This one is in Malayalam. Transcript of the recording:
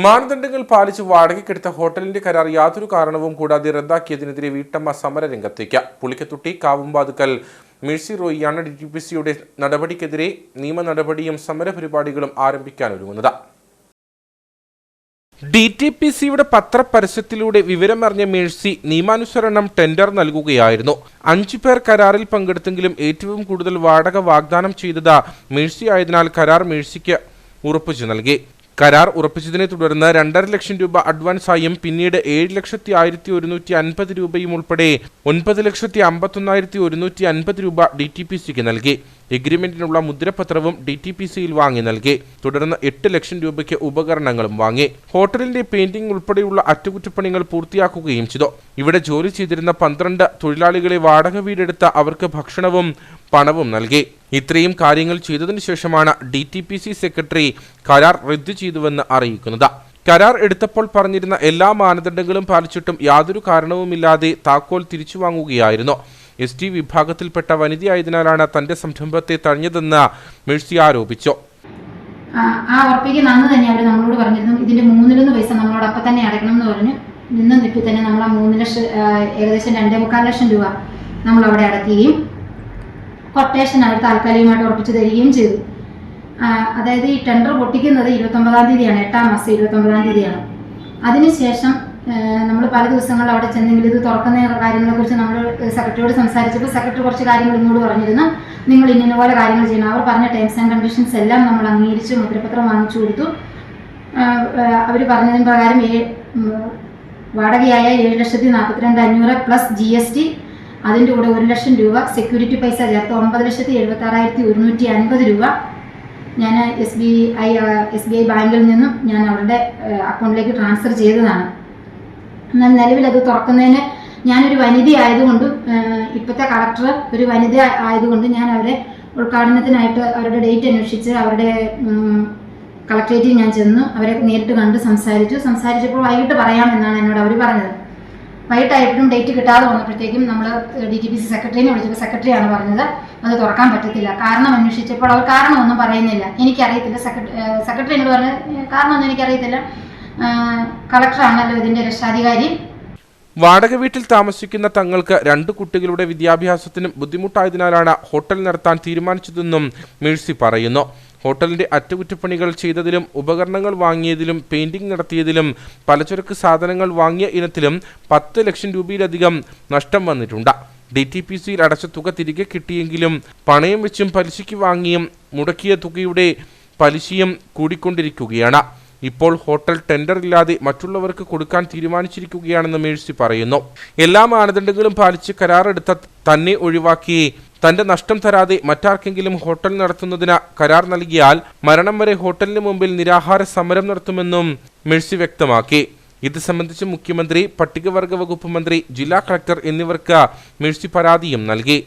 മാനദണ്ഡങ്ങൾ പാലിച്ച് വാടകയ്ക്കെടുത്ത ഹോട്ടലിന്റെ കരാർ യാതൊരു കാരണവും കൂടാതെ റദ്ദാക്കിയതിനെതിരെ വീട്ടമ്മ സമരരംഗത്തേക്ക്. പുളിക്കത്തുട്ടി കാവുംവാതുക്കൽ മേഴ്സി റോയിയാണ് DTPCയുടെ നടപടിക്കെതിരെ നിയമ നടപടിയും സമരപരിപാടികളും ആരംഭിക്കാനൊരുങ്ങുന്നത്. DTPCയുടെ പത്രപരസ്യത്തിലൂടെ വിവരമറിഞ്ഞ മേഴ്സി നിയമാനുസരണം ടെൻഡർ നൽകുകയായിരുന്നു. 5 പേർ കരാറിൽ പങ്കെടുത്തെങ്കിലും ഏറ്റവും കൂടുതൽ വാടക വാഗ്ദാനം ചെയ്തത് മേഴ്സി ആയതിനാൽ കരാർ മേഴ്സിക്ക് ഉറപ്പിച്ചു നൽകി. കരാർ ഉറപ്പിച്ചതിനെ തുടർന്ന് 2.5 ലക്ഷം രൂപ അഡ്വാൻസായും പിന്നീട് 7,01,150 രൂപയും ഉൾപ്പെടെ 9,51,150 രൂപ DTPCക്ക് നൽകി. എഗ്രിമെന്റിനുള്ള മുദ്രപത്രവും DTPCയിൽ വാങ്ങി നൽകി. തുടർന്ന് 8 ലക്ഷം രൂപയ്ക്ക് ഉപകരണങ്ങളും വാങ്ങി. ഹോട്ടലിന്റെ പെയിന്റിംഗ് ഉൾപ്പെടെയുള്ള അറ്റകുറ്റപ്പണികൾ പൂർത്തിയാക്കുകയും ചെയ്തു. ഇവിടെ ജോലി ചെയ്തിരുന്ന 12 തൊഴിലാളികളെ വാടക വീടെടുത്ത അവർക്ക് ഭക്ഷണവും പണവും നൽകി. ഇത്രയും കാര്യങ്ങൾ ചെയ്തതിനു ശേഷമാണ് DTPC സെക്രട്ടറി കരാർ റദ്ദു ചെയ്തുവെന്ന് അറിയിക്കുന്നത്. കരാർ എടുത്തപ്പോൾ പറഞ്ഞിരുന്ന എല്ലാ മാനദണ്ഡങ്ങളും പാലിച്ചിട്ടും യാതൊരു കാരണവുമില്ലാതെ താക്കോൽ തിരിച്ചു വാങ്ങുകയായിരുന്നു. ST വിഭാഗത്തിൽപ്പെട്ട വനിതയായതിനാലാണ് തന്റെ സംരംഭത്തെ തഴഞ്ഞതെന്ന് മേഴ്സി ആരോപിച്ചു. ആ ഉറപ്പിക്കുന്ന അന്ന് തന്നെ അവർ നമ്മളോട് പറഞ്ഞിരുന്നു ഇതിന്റെ 3 പൈസ നമ്മളോട് അപ്പം തന്നെ അടയ്ക്കണം എന്ന് പറഞ്ഞ് നിപ്പിൽ തന്നെ നമ്മൾ ആ 3 ലക്ഷം ഏകദേശം 2.25 ലക്ഷം രൂപ നമ്മൾ അവിടെ അടയ്ക്കുകയും കൊട്ടേഷൻ അവർ താൽക്കാലികമായിട്ട് ഉറപ്പിച്ചു തരികയും ചെയ്തു. അതായത് ഈ ടെൻഡർ പൊട്ടിക്കുന്നത് 29-ാം തീയതിയാണ്, 8-ാം മാസം 29-ാം തീയതിയാണ്. അതിനുശേഷം നമ്മൾ പല ദിവസങ്ങളിൽ അവിടെ ചെന്നെങ്കിൽ ഇത് തുറക്കുന്ന കാര്യങ്ങളെക്കുറിച്ച് നമ്മൾ സെക്രട്ടറിയോട് സംസാരിച്ചപ്പോൾ സെക്രട്ടറി കുറച്ച് കാര്യങ്ങൾ ഇങ്ങോട്ട് പറഞ്ഞിരുന്നു. നിങ്ങൾ ഇന്ന പോലെ കാര്യങ്ങൾ ചെയ്യണം. അവർ പറഞ്ഞ ടേംസ് ആൻഡ് കണ്ടീഷൻസ് എല്ലാം നമ്മൾ അംഗീകരിച്ച് മുദ്രപത്രം വാങ്ങിച്ചു കൊടുത്തു. അവർ പറഞ്ഞതിന് പ്രകാരം വാടകയായ 7,42,500 പ്ലസ് GST, അതിൻ്റെ കൂടെ 1 ലക്ഷം രൂപ സെക്യൂരിറ്റി പൈസ ചേർത്ത് 9,76,150 രൂപ ഞാൻ SBI ബാങ്കിൽ നിന്നും ഞാൻ അവരുടെ അക്കൗണ്ടിലേക്ക് ട്രാൻസ്ഫർ ചെയ്തതാണ്. എന്നാൽ നിലവിൽ അത് തുറക്കുന്നതിന് ഞാനൊരു വനിത ആയതുകൊണ്ടും ഇപ്പോഴത്തെ കളക്ടർ ഒരു വനിത ആയതുകൊണ്ട് ഞാൻ അവരെ ഉദ്ഘാടനത്തിനായിട്ട് അവരുടെ ഡേറ്റ് അന്വേഷിച്ച് അവരുടെ കളക്ടറേറ്റിൽ ഞാൻ ചെന്നു. അവരെ നേരിട്ട് കണ്ട് സംസാരിച്ചപ്പോൾ വൈകിട്ട് പറയാമെന്നാണ് എന്നോട് അവർ പറഞ്ഞത്. വൈകിട്ടായപ്പോഴും ഡേറ്റ് കിട്ടാതെ വന്നപ്പോഴത്തേക്കും നമ്മൾ DTPC സെക്രട്ടറിനെ വിളിച്ചപ്പോൾ സെക്രട്ടറിയാണ് പറഞ്ഞത് അത് തുറക്കാൻ പറ്റത്തില്ല. കാരണം അന്വേഷിച്ചപ്പോൾ അവർ കാരണമൊന്നും പറയുന്നില്ല. എനിക്കറിയത്തില്ല. സെക്രട്ടറി എന്നോട് പറഞ്ഞത് കാരണമൊന്നും എനിക്കറിയത്തില്ല, കളക്ടറാണല്ലോ ഇതിൻ്റെ രക്ഷാധികാരി. വാടക വീട്ടിൽ താമസിക്കുന്ന തങ്ങൾക്ക് 2 കുട്ടികളുടെ വിദ്യാഭ്യാസത്തിനും ബുദ്ധിമുട്ടായതിനാലാണ് ഹോട്ടൽ നടത്താൻ തീരുമാനിച്ചതെന്നും മേഴ്സി പറയുന്നു. ഹോട്ടലിന്റെ അറ്റകുറ്റപ്പണികൾ ചെയ്തതിലും ഉപകരണങ്ങൾ വാങ്ങിയതിലും പെയിന്റിംഗ് നടത്തിയതിലും പലചരക്ക് സാധനങ്ങൾ വാങ്ങിയ ഇനത്തിലും 10 ലക്ഷം രൂപയിലധികം നഷ്ടം വന്നിട്ടുണ്ട്. DTPCയിൽ അടച്ച തുക തിരികെ കിട്ടിയെങ്കിലും പണയം വെച്ചും പലിശയ്ക്ക് വാങ്ങിയും മുടക്കിയ തുകയുടെ പലിശയും കൂടിക്കൊണ്ടിരിക്കുകയാണ്. ഇപ്പോൾ ഹോട്ടൽ ടെൻഡർ ഇല്ലാതെ മറ്റുള്ളവർക്ക് കൊടുക്കാൻ തീരുമാനിച്ചിരിക്കുകയാണെന്ന് മേഴ്സി പറയുന്നു. എല്ലാ മാനദണ്ഡങ്ങളും പാലിച്ച് കരാറെടുത്ത തന്നെ ഒഴിവാക്കി തന്റെ നഷ്ടം തരാതെ മറ്റാർക്കെങ്കിലും ഹോട്ടൽ നടത്തുന്നതിന് കരാർ നൽകിയാൽ മരണം വരെ ഹോട്ടലിന് മുമ്പിൽ നിരാഹാര സമരം നടത്തുമെന്നും മേഴ്സി വ്യക്തമാക്കി. ഇത് സംബന്ധിച്ച് മുഖ്യമന്ത്രി, പട്ടികവർഗ വകുപ്പ് മന്ത്രി, ജില്ലാ കളക്ടർ എന്നിവർക്ക് മേഴ്സി പരാതിയും നൽകി.